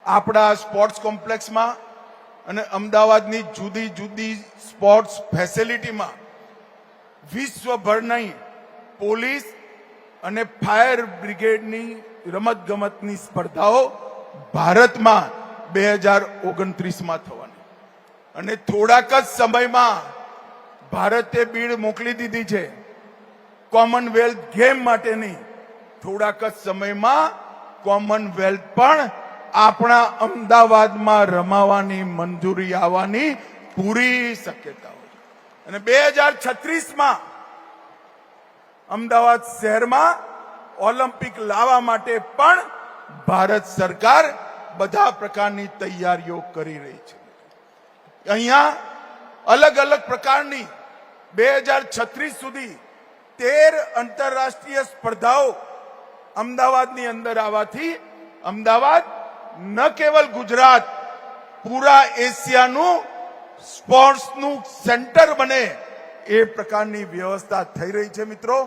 આપણા સ્પોર્ટ્સ કોમ્પ્લેક્સમાં અને અમદાવાદની જુદી જુદી સ્પોર્ટ્સ ફેસિલિટીમાં વિશ્વભરની પોલીસ અને ફાયર બ્રિગેડની રમતગમતની સ્પર્ધાઓ ભારતમાં 2029માં થવાની અને થોડાક જ સમયમાં ભારતે બીડ મોકલી દીધી છે કોમનવેલ્થ ગેમ માટેની. થોડાક જ સમયમાં કોમનવેલ્થ પણ આપણા અમદાવાદમાં રમાવાની મંજૂરી આવવાની પૂરી શક્યતાઓ છે. અને 2036માં અમદાવાદ શહેરમાં ઓલિમ્પિક લાવવા માટે પણ ભારત સરકાર બધા પ્રકારની તૈયારીઓ કરી રહી છે. અહીંયા અલગ અલગ પ્રકારની 2036 સુધી 13 આંતરરાષ્ટ્રીય સ્પર્ધાઓ અમદાવાદની અંદર આવવાથી અમદાવાદ ન કેવલ ગુજરાત પૂરા એશિયાનું સ્પોર્ટ્સનું સેન્ટર બને એ પ્રકારની વ્યવસ્થા થઈ રહી છે મિત્રો.